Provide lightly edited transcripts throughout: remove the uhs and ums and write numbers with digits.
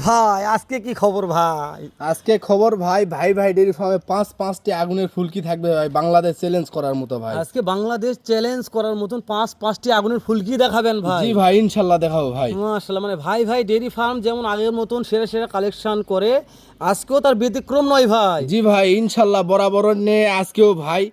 ভাই আজকে কি খবর ভাই? আজকে খবর ভাই, ভাই ভাই ডেইরি ফার্মে পাঁচটি আগুনের ফুলকি থাকবে ভাই, বাংলাদেশ চ্যালেঞ্জ করার মতো ভাই। আজকে বাংলাদেশ চ্যালেঞ্জ করার মতন পাঁচটি আগুনের ফুলকি দেখাবেন ভাই? জি ভাই, ইনশাল্লাহ দেখাবো ভাই। মাশাআল্লাহ, মানে ভাই ভাই ডেইরি ফার্ম যেমন আগের মতন সেরা সেরা কালেকশন করে, আজকেও তার ব্যতিক্রম নয় ভাই। জি ভাই, ইনশাল্লাহ বরাবর নিয়ে আজকেও ভাই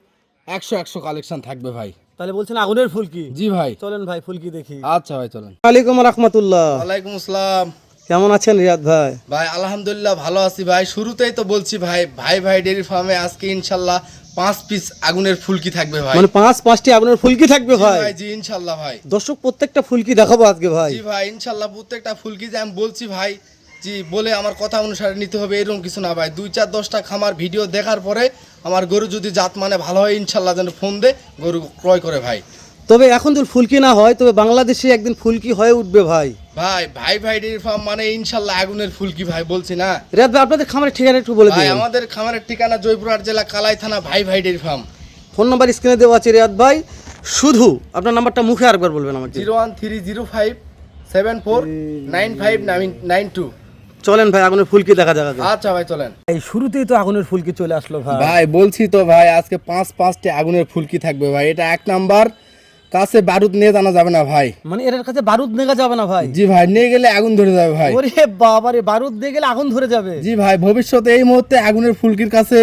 100 কালেকশন থাকবে ভাই। তাহলে বলছেন আগুনের ফুলকি? জি ভাই, চলেন ভাই ফুলকি দেখি। আচ্ছা ভাই চলেন। ওয়ালাইকুম রাহমাতুল্লাহ। ওয়ালাইকুম আসসালাম। কেমন আছেন রিয়াদ ভাই? ভাই আলহামদুলিল্লাহ ভালো আছি ভাই। শুরুতেই তো বলছি ভাই, ভাই ভাই ডেইরি ফার্মে আজকে ইনশাল্লাহ 5 পিস আগুনের ফুলকি থাকবে ভাই। মানে পাঁচটি আগুনের ফুলকি থাকবে জি ভাই? ভাই, জি ইনশাল্লাহ ভাই। দর্শক প্রত্যেকটা ফুলকি দেখাবো আজকে ভাই। জি ভাই, ইনশাল্লাহ প্রত্যেকটা ফুলকি যে আমি বলছি ভাই, জি বলে আমার কথা অনুসারে নিতে হবে এরকম কিছু না ভাই। 2-4-10টা খামার ভিডিও দেখার পরে আমার গরু যদি জাত মানে ভালো হয়, ইনশাল্লাহ যেন ফোন দে গরু ক্রয় করে ভাই। তবে এখন যদি ফুলকি না হয়, তবে বাংলাদেশে একদিন ফুলকি হয়ে উঠবে ভাই। ভাই ভাই ভাই ডেইরি ফার্ম মানে ইনশাল্লাহ আগুনের ফুলকি ভাই, বলছি না রিয়াদ ভাই, আপনাদের খামারের ঠিকানা একটু বলে ভাই। দিন। আমাদের খামারের ঠিকানা জয়পুরহাট জেলা কালাই থানা, ভাই ভাই ডেইরি ফার্ম। ফোন নাম্বার স্ক্রিনে দেওয়া আছে রিয়াদ ভাই, শুধু আপনার নাম্বারটা মুখে আরেকবার বলবেন আমাকে। 01305749592। চলেন ভাই আগুনের ফুলকি দেখা যাবে। আচ্ছা ভাই চলেন। এই শুরুতেই তো আগুনের ফুলকি চলে আসলো ভাই। ভাই বলছি তো ভাই, আজকে পাঁচটি আগুনের ফুলকি থাকবে ভাই। এটা 1 নাম্বার, কাছে বারুদ নিয়ে জানা যাবে না ভাই। মানে এর কাছে বারুদ নেগা যাবে না ভাই? জি ভাই, নিয়ে গেলে আগুন ধরে যাবে ভাই। ওরে বাবা রে, বারুদ দিয়ে গেলে আগুন ধরে যাবে? জি ভাই, ভবিষ্যতে এই মুহূর্তে আগুনের ফুলকির কাছে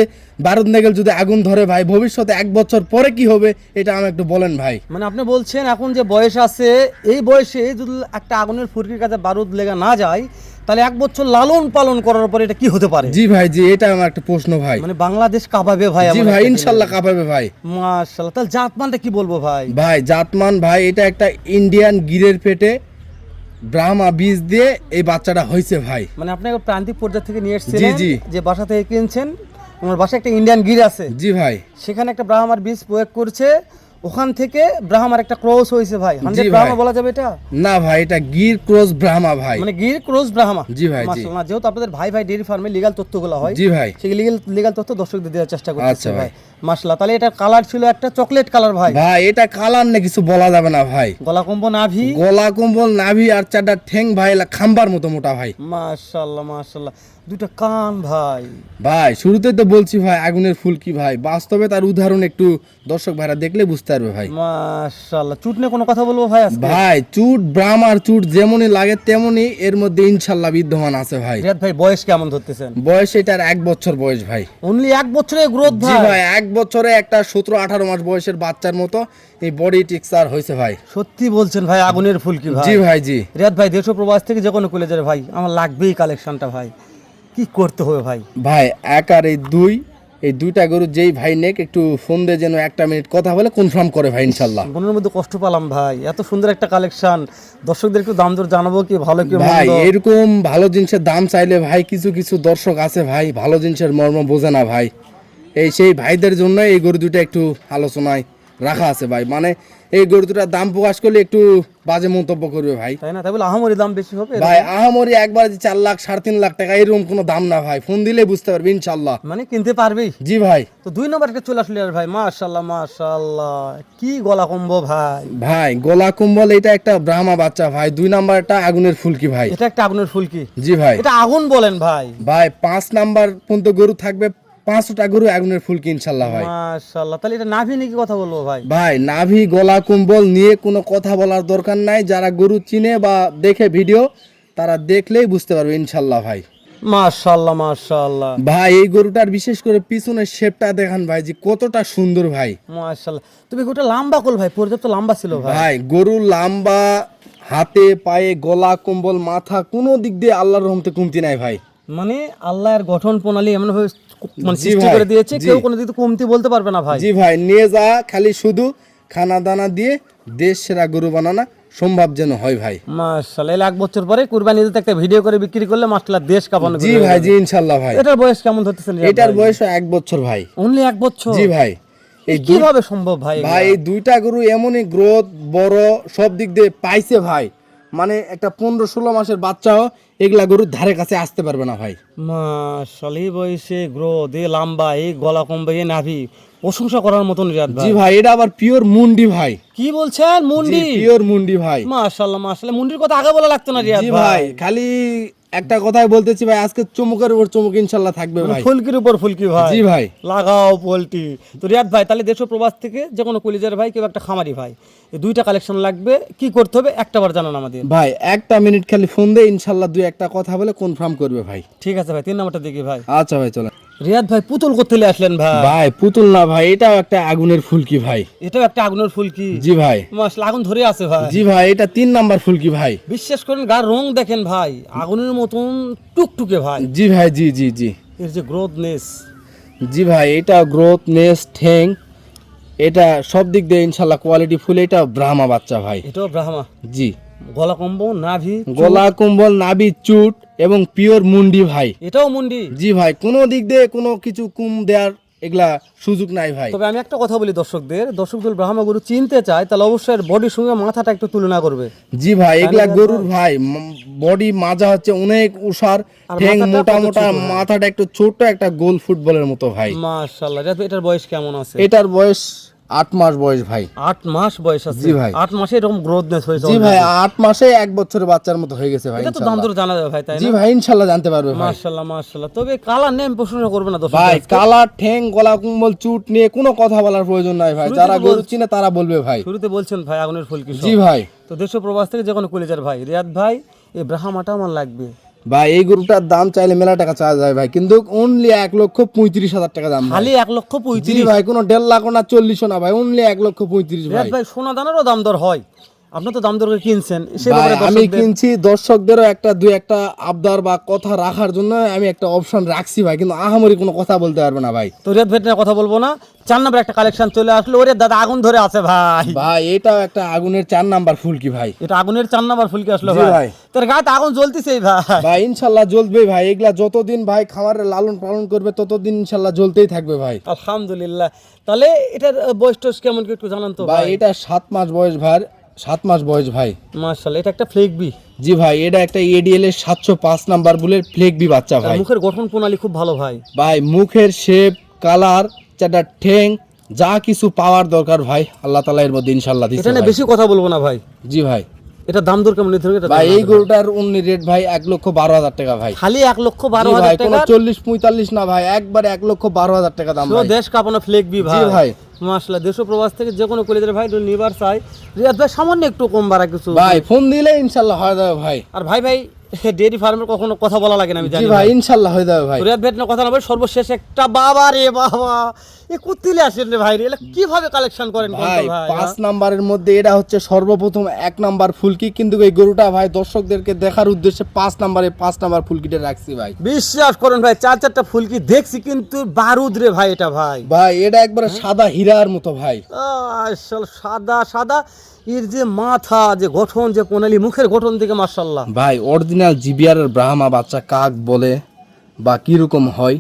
বারুদ নিয়ে গেলে যদি আগুন ধরে ভাই, ভবিষ্যতে 1 বছর পরে কি হবে এটা আমি একটু বলেন ভাই। মানে আপনি বলছেন এখন যে বয়স আছে, এই বয়সে যদি একটা আগুনের ফুলকির কাছে বারুদ লেগা না যায়, তাহলে 1 বছর লালন পালন করার পরে এটা কি হতে পারে? জি ভাই, জি এটা আমার একটা প্রশ্ন ভাই। মানে বাংলাদেশ কাঁপাবে ভাই। জি ভাই, ইনশাল্লাহ কাঁপাবে ভাই। মাশাআল্লাহ। তাহলে জাতমানটা কি বলবো ভাই? ভাই জাতমান ভাই, এটা একটা ইন্ডিয়ান গিরের পেটে ব্রাহ্মা বীজ দিয়ে এই বাচ্চাটা হয়েছে ভাই। মানে আপনি প্রান্তিক পর্যায় থেকে নিয়ে জি, এসেছিলেন, জি। যে বাসা থেকে কিনছেন, আমার বাসায় একটা ইন্ডিয়ান গির আছে, জি ভাই, সেখানে একটা ব্রাহ্মার বীজ প্রয়োগ করছে, ওখান থেকে ব্রাহ্মার একটা ক্রস হয়েছে ভাই। 100 ভাই। ব্রাহ্মা বলা যাবে এটা? না ভাই, এটা গির ক্রস ব্রাহ্মা ভাই। মানে গির ক্রস ব্রাহ্মা। জি ভাই, জি। মাশাআল্লাহ। যেহেতু আপনাদের ভাই ভাই ডেইরি ফার্মে লিগ্যাল তথ্যগুলো হয়, জি ভাই, সেই লিগ্যাল তথ্য দর্শকদের দেওয়ার চেষ্টা করতেছি আচ্ছা ভাই। ভাই। মাশাআল্লাহ। তাহলে এটা কালার ছিল একটা চকলেট কালার ভাই। ভাই এটা কালার না কিছু বলা যাবে না ভাই। গলা কম্বো নাভি, গলা কম্বল নাভি আর 4টা ঠ্যাং ভাই, এলা খাম্বার মতো মোটা ভাই। মাশাআল্লাহ মাশাআল্লাহ। দুটো কান ভাই। ভাই শুরুতে তো বলছি ভাই আগুনের ফুলকি ভাই, বাস্তবে তার উদাহরণ একটু দর্শক ভাইরা দেখলে বুঝতে পারবে ভাই। মাশাআল্লাহ। চুট নিয়ে কোনো কথা বলবো ভাই আজকে? ভাই চুট ব্রাহ্মার চুট যেমনই লাগে তেমনই এর মধ্যে ইনশাল্লাহ বিদ্যমান আছে ভাই। রিয়াদ ভাই বয়স কেমন ধরতেছেন? বয়স এটার 1 বছর বয়স ভাই। অনলি 1 বছরের গ্রোথ জি ভাই? ভাই, 1 বছরে একটা 17-18 মাস বয়সের বাচ্চার মতো এই বডি টেক্সচার হয়েছে ভাই। সত্যি বলছেন ভাই, আগুনের ফুলকি ভাই? জি ভাই, জি। রিয়াদ ভাই দেশ ও প্রবাস থেকে যে কোনো কুলে যাবে ভাই, আমার লাগবেই কালেকশনটা ভাই। কি করতে হবে ভাই? ভাই 1 আর 2, এই 2টা গরু যেই ভাই নেক একটু ফোন দিয়ে যেন 1 মিনিট কথা বলে কনফার্ম করে ভাই ইনশাল্লাহ। মনের মধ্যে কষ্ট পেলাম ভাই, এত সুন্দর একটা কালেকশন, দর্শকদের একটু দাম দর জানাবো কি ভালো কি ভাই মন্দ? এরকম ভালো জিনিসের দাম চাইলে ভাই কিছু কিছু দর্শক আছে ভাই, ভালো জিনিসের মর্ম বোঝে না ভাই। এই সেই ভাইদের জন্য এই গরু দুটো একটু আলোচনায় রাখা আছে ভাই। মানে এই গরু দুটার দাম প্রকাশ করলে একটু বাজে মন্তব্য করবে ভাই। তাই না? তাই বলে আহামরি দাম বেশি হবে? ভাই আহামরি একবার যে 4 লাখ 3.5 লাখ টাকা এরকম কোনো দাম না ভাই, ফোন দিলে বুঝতে পারবে ইনশাল্লাহ। মানে কিনতে পারবি? জি ভাই। তো 2 নম্বরটা চলে আসলে আর ভাই, মাশাআল্লাহ মাশাআল্লাহ, কি গলা কম্বো ভাই। ভাই গলা কুম্বল এটা একটা ব্রাহ্মা বাচ্চা ভাই। 2 নাম্বারটা আগুনের ফুলকি ভাই। এটা একটা আগুনের ফুলকি? জি ভাই। এটা আগুন বলেন ভাই? ভাই 5 নাম্বার পর্যন্ত গরু থাকবে, 5টা গরু আগুনের ফুলকি ইনশাল্লাহ ভাই। মাশাআল্লাহ। তাহলে এটা নাভি নিয়ে কি কথা বলবো ভাই? ভাই নাভি গলা কুম্বল নিয়ে কোনো কথা বলার দরকার নাই। যারা গরু চিনে বা দেখে ভিডিও, তারা দেখলেই বুঝতে পারবে ইনশাল্লাহ ভাই। মাশাআল্লাহ মাশাআল্লাহ। ভাই এই গরুটার বিশেষ করে পিছনের শেপটা দেখান ভাই, যে কতটা সুন্দর ভাই। মাশাআল্লাহ। তুমি গোটা লম্বা কল ভাই, পর্যাপ্ত লম্বা ছিল ভাই। ভাই গরু লম্বা, হাতে পায়ে গলা কম্বল মাথা কোনো দিক দিয়ে আল্লাহর রহমতে কমতি নাই ভাই। মানে আল্লাহর গঠন প্রণালী এমন ভাবে মানে জি সৃষ্টি ভাই, করে দিয়েছে, জি। কেউ কোনো দিক থেকে কমতি বলতে পারবে না ভাই। জি ভাই, নিয়ে যা খালি শুধু খানা দানা দিয়ে দেশ সেরা গরু বানানা সম্ভব যেন হয় ভাই। মাশাআল্লাহ। 1 বছর পরে কুরবানি ঈদে একটা ভিডিও করে বিক্রি করলে মাশাআল্লাহ দেশ কাঁপানো। জি ভাই, জি ইনশাল্লাহ ভাই। এটার বয়স কেমন ধরতেছেন? এটার বয়স 1 বছর ভাই। অনলি 1 বছর? জি ভাই। এই কিভাবে সম্ভব ভাই? ভাই এই 2টা গরু এমনই গ্রোথ বড় সব দিক দিয়ে পাইছে ভাই, মানে একটা 15-16 মাসের বাচ্চাও এগুলা গরুর ধারে কাছে আসতে পারবে না ভাই। মাশাআল্লাহ। এই বয়সে গ্রোথ, এই লম্বা, এই গলা কম্বে, এই নাভি, প্রশংসা করার মতন রিয়াদ ভাই। জি ভাই, এটা আবার পিওর মুন্ডি ভাই। কি বলছেন? মুন্ডি? পিওর মুন্ডি ভাই। মাশাআল্লাহ মাশাআল্লাহ। মুন্ডির কথা আগে বলা লাগতো না রিয়াদ জি ভাই? ভাই, খালি একটা কথাই বলতেছি ভাই, আজকে চমকের উপর চমক ইনশাল্লাহ থাকবে ভাই। ফুলকির উপর ফুলকি ভাই। জি ভাই। লাগাও পোল্ট্রি। তো রিয়াদ ভাই, তাহলে দেশ ও প্রবাস থেকে যে কোনো কলিজার ভাই কেউ একটা খামারি ভাই, এই দুইটা কালেকশন লাগবে, কি করতে হবে একটা বার জানান আমাদের। ভাই একটা মিনিট খালি ফোন দিয়ে ইনশাল্লাহ দুই একটা কথা বলে কনফার্ম করবে ভাই। ঠিক আছে ভাই, 3 নাম্বারটা দেখি ভাই। আচ্ছা ভাই চলেন। রিয়াদ ভাই, পুতুল করতে আসলেন ভাই? ভাই পুতুল না ভাই, এটাও একটা আগুনের ফুলকি ভাই। এটাও একটা আগুনের ফুলকি? জি ভাই। মাশাআল্লাহ, আগুন ধরে আছে ভাই। জি ভাই, এটা 3 নাম্বার ফুলকি ভাই। বিশ্বাস করেন, গার রং দেখেন ভাই, আগুনের মতন টুকটুকে ভাই। জি ভাই, জি জি জি। এর যে গ্রোথনেস। জি ভাই, এটা গ্রোথনেস, ঠ্যাং, এটা সব দিক দিয়ে ইনশাল্লাহ কোয়ালিটি ফুল। এটা ব্রাহ্মা বাচ্চা ভাই। এটাও ব্রাহ্মা? জি। গলা কম্বল, নাভি, গলা কম্বল, নাভি, চুট এবং পিওর মুন্ডি ভাই। এটাও মুন্ডি? জি ভাই, কোনো দিক দিয়ে কোনো কিছু কুম দেওয়ার এগুলা সুযোগ নাই ভাই। তবে আমি একটা কথা বলি দর্শকদের ব্রাহ্মা গরু চিনতে চায়, তাহলে অবশ্যই বডির সঙ্গে মাথাটা একটু তুলনা করবে। জি ভাই, এগুলা গরুর ভাই বডি মাজা হচ্ছে অনেক উষার, ঠ্যাং মোটা মোটা, মাথাটা একটু ছোট, একটা গোল ফুটবলের মতো ভাই। মাশাআল্লাহ। এটার বয়স কেমন আছে? এটার বয়স 8 মাস বয়স ভাই। 8 মাস বয়স আছে? জি ভাই। 8 মাসে এরকম গ্রোথনেস হয়েছে? জি ভাই, 8 মাসে 1 বছরের বাচ্চার মতো হয়ে গেছে ভাই। এটা তো দাম দর জানা যাবে ভাই, তাই না? জি ভাই, ইনশাআল্লাহ জানতে পারবে ভাই। মাশাআল্লাহ মাশাআল্লাহ। তবে কালার নেম প্রশ্ন করবে না দর্শক ভাই, কালার, ঠ্যাং, গলা কম্বল, চুট নিয়ে কোনো কথা বলার প্রয়োজন নাই ভাই। যারা গরু চিনে তারা বলবে ভাই। শুরুতে বলছেন ভাই আগুনের ফুলকি। জি ভাই। তো দেশ ও প্রবাস থেকে যে কোনো কলিজার ভাই, রিয়াদ ভাই এই ব্রাহ্মাটা আমার লাগবে ভাই। এই গরুটার দাম চাইলে মেলা টাকা চাওয়া যায় ভাই, কিন্তু অনলি 1,35,000 টাকা দাম। খালি 1,35,000? জি ভাই, কোনো 1.5 লাখ না 40 না ভাই, অনলি 1,35,000 ভাই। ভাই সোনা দানারও দাম দর হয়, আপনি তো দাম দর করে কিনছেন। ভাই আমি কিনছি, দর্শকদেরও দুই একটা আবদার বা কথা রাখার জন্য আমি একটা অপশন রাখছি ভাই, কিন্তু আহামরি কোনো কথা বলতে পারবে না ভাই। তো রিয়াদ ভাই কথা বলবো না। 4 নাম্বার একটা কালেকশন চলে আসলো। ওরে দাদা, আগুন ধরে আছে ভাই। ভাই এটাও একটা আগুনের 4 নাম্বার ফুলকি ভাই। এটা আগুনের 4 নাম্বার ফুলকি আসলো জি ভাই। ভাই। তোর গায়ে আগুন জ্বলতেছেই ভাই। ভাই ইনশাআল্লাহ জ্বলবে ভাই, এগুলা যতদিন ভাই খামারে লালন পালন করবে ততদিন ইনশাআল্লাহ জ্বলতেই থাকবে ভাই। আলহামদুলিল্লাহ। তাহলে এটার বয়স টয়স কেমন কি একটু জানান তো ভাই। এটা 7 মাস বয়স ভাই, 7 মাস বয়স ভাই। মাশাআল্লাহ। এটা একটা ফ্লেগবি? জি ভাই, এটা একটা এডিএল এর 705 নাম্বার বুলের ফ্লেগবি বাচ্চা ভাই। মুখের গঠন প্রণালী খুব ভালো ভাই। ভাই মুখের শেপ, কালার, চারটা ঠ্যাং, যা কিছু পাওয়ার দরকার ভাই আল্লাহ তাআলা এর মধ্যে ইনশাআল্লাহ দিছে। এটা নিয়ে বেশি কথা বলবো না ভাই। জি ভাই। এটা দাম দর কেমন নির্ধারণ? ভাই এই গরুটার অনলি রেট ভাই 1,12,000 টাকা ভাই। খালি 1,12,000 টাকা? কোনো 40-45 না ভাই, একবারে 1,12,000 টাকা দাম ভাই। দেশ কাঁপানো ফ্লেগবি ভাই। জি ভাই। মাশাআল্লাহ। দেশ ও প্রবাস থেকে যে কোনো কলেজের ভাই নিবার চাই, রিয়াদ ভাই সামান্য একটু কম বাড়া কিছু ভাই ফোন দিলে ইনশাআল্লাহ হয়ে যাবে ভাই। আর ভাই ডেয়ারি ফার্মের কখনো কথা বলা লাগে না আমি জানি জি ভাই, ইনশাআল্লাহ হয়ে যাবে ভাই। রিয়াদ ভাই কথা না বলে সর্বশেষ একটা, বাবা রে বাবা, এ কুত্তিলে আসেন রে ভাই রে, এটা কিভাবে কালেকশন করেন ভাই? 5 নাম্বারের মধ্যে এটা হচ্ছে সর্বপ্রথম 1 নাম্বার ফুলকি, কিন্তু এই গরুটা ভাই দর্শকদেরকে দেখার উদ্দেশ্যে 5 নাম্বার ফুলকিটা রাখছি ভাই। বিশ্বাস করেন ভাই, 4-4টা ফুলকি দেখছি, কিন্তু বারুদ রে ভাই এটা ভাই। ভাই এটা একবারে সাদা হীরার মতো ভাই। আসল সাদা সাদা, এর যে মাথা, যে গঠন, যে প্রণালী, মুখের গঠন থেকে মাশাআল্লাহ ভাই অরিজিনাল জিবিআর ব্রাহ্মা বাচ্চা কাক বলে বা কি রকম হয়,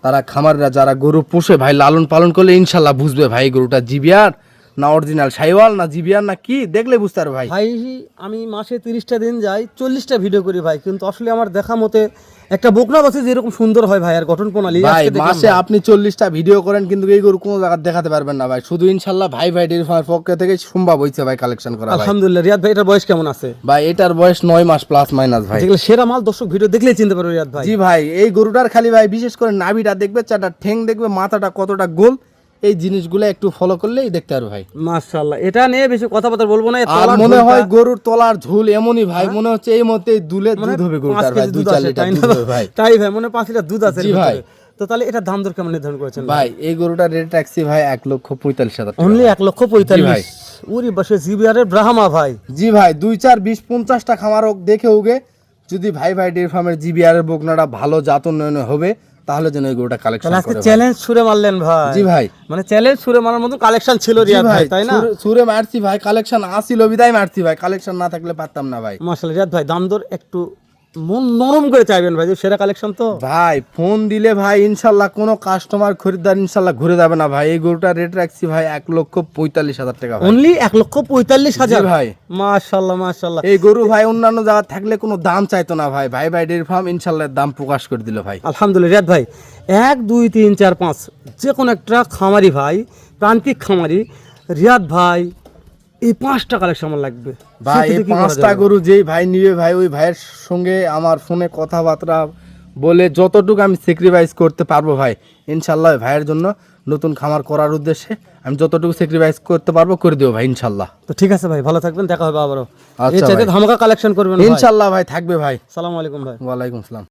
তারা খামাররা যারা গরু পোষে ভাই, লালন পালন করলে ইনশাআল্লাহ বুঝবে ভাই গরুটা জিবিআর না অরিজিনাল শাইওয়াল না জিবিআর না কি, দেখলে বুঝতে পারবে ভাই। ভাই আমি মাসে 30টা দিন যাই, 40টা ভিডিও করি ভাই, কিন্তু আসলে আমার দেখা মতে একটা বকনা বাছুর যেরকম সুন্দর হয় ভাই, আর গঠন প্রণালী, ভাই মাসে আপনি 40টা ভিডিও করেন, কিন্তু এই গরু কোনো জায়গায় দেখাতে পারবেন না ভাই। শুধু ইনশাআল্লাহ ভাই ডেইরি ফার্মের পক্ষ থেকে সম্ভব হইছে ভাই কালেকশন করা ভাই। আলহামদুলিল্লাহ। রিয়াদ ভাই এটার বয়স কেমন আছে? ভাই এটার বয়স 9 মাস প্লাস মাইনাস ভাই। যেগুলো সেরা মাল, দর্শক ভিডিও দেখলেই চিনতে পারবে রিয়াদ ভাই। জি ভাই, এই গরুটার খালি ভাই বিশেষ করে নাভিটা দেখবে, চারটা ঠ্যাং দেখবে, মাথাটা কতটা গোল, এই জিনিসগুলো একটু ফলো করলেই দেখতে পারবে ভাই। মাশাআল্লাহ। এটা নিয়ে বেশি কথাবার্তা বলবো না। আর মনে হয় গরুর তলার ঝুল এমনই ভাই, মনে হচ্ছে এই মধ্যে দুলে দুধ হবে গরুটার ভাই, 2-4 লিটার দুধ হবে ভাই। তাই ভাই, মনে 5 লিটার দুধ আছে। জি ভাই। তো তাহলে এটা দাম দর কেমন নির্ধারণ করেছেন ভাই? এই গরুটার রেট রাখছি ভাই 1,45,000 টাকা। অনলি 1,45,000 ভাই। ওরে বাসে জিবিআর এর ব্রাহ্মা ভাই। জি ভাই, 2-4-20-50টা খামার দেখে উগে যদি ভাই ডেইরি ফার্মের জিবিআর এর বকনাটা ভালো জাত উন্নয়ন হবে, তাহলে যেন এই গরুটা কালেকশন করে। আজকে চ্যালেঞ্জ ছুড়ে মারলেন ভাই। জি ভাই। মানে চ্যালেঞ্জ ছুড়ে মারার মতো কালেকশন ছিল রিয়াদ ভাই, তাই না? ছুরে মারছি ভাই, কালেকশন আসিল বিদায় মারছি ভাই, কালেকশন না থাকলে পারতাম না ভাই। মাশাআল্লাহ। রিয়াদ ভাই দাম দর একটু মন নরম করে চাইবেন ভাই, যে সেরা কালেকশন তো ভাই। ফোন দিলে ভাই ইনশাআল্লাহ কোনো কাস্টমার খরিদ্দার ইনশাআল্লাহ ঘুরে যাবে না ভাই। এই গরুটার রেট রাখছি ভাই 1,45,000 টাকা ভাই। অনলি 1,45,000 জি ভাই। মাশাআল্লাহ মাশাআল্লাহ। এই গরু ভাই অন্যান্য জায়গা থাকলে কোনো দাম চাইতো না ভাই, ভাই ডেইরি ফার্ম ইনশাআল্লাহ দাম প্রকাশ করে দিল ভাই। আলহামদুলিল্লাহ। রিয়াদ ভাই 1 2 3 4 5 যে কোনো একটা খামারি ভাই, প্রান্তিক খামারি, রিয়াদ ভাই এই 5টা কালেকশন আমার লাগবে ভাই এই সেক্ষেত্রে কি করা 5টা যাবে? গরু যেই ভাই নিবে ভাই ওই ভাইয়ের সঙ্গে আমার ফোনে কথাবার্তা বলে যতটুকু আমি স্যাক্রিফাইস করতে পারবো ভাই ইনশাল্লাহ ওই ভাইয়ের জন্য নতুন খামার করার উদ্দেশ্যে আমি যতটুকু স্যাক্রিফাইস করতে পারবো করে দেবো ভাই ইনশাল্লাহ। তো ঠিক আছে ভাই, ভালো থাকবেন, দেখা হবে আবারও। আচ্ছা এই চাইতে ভাই। ধামাকা কালেকশন করবেন ভাই। ইনশাল্লাহ ভাই থাকবে ভাই। আসসালামু আলাইকুম ভাই। ওয়ালাইকুম আসসালাম।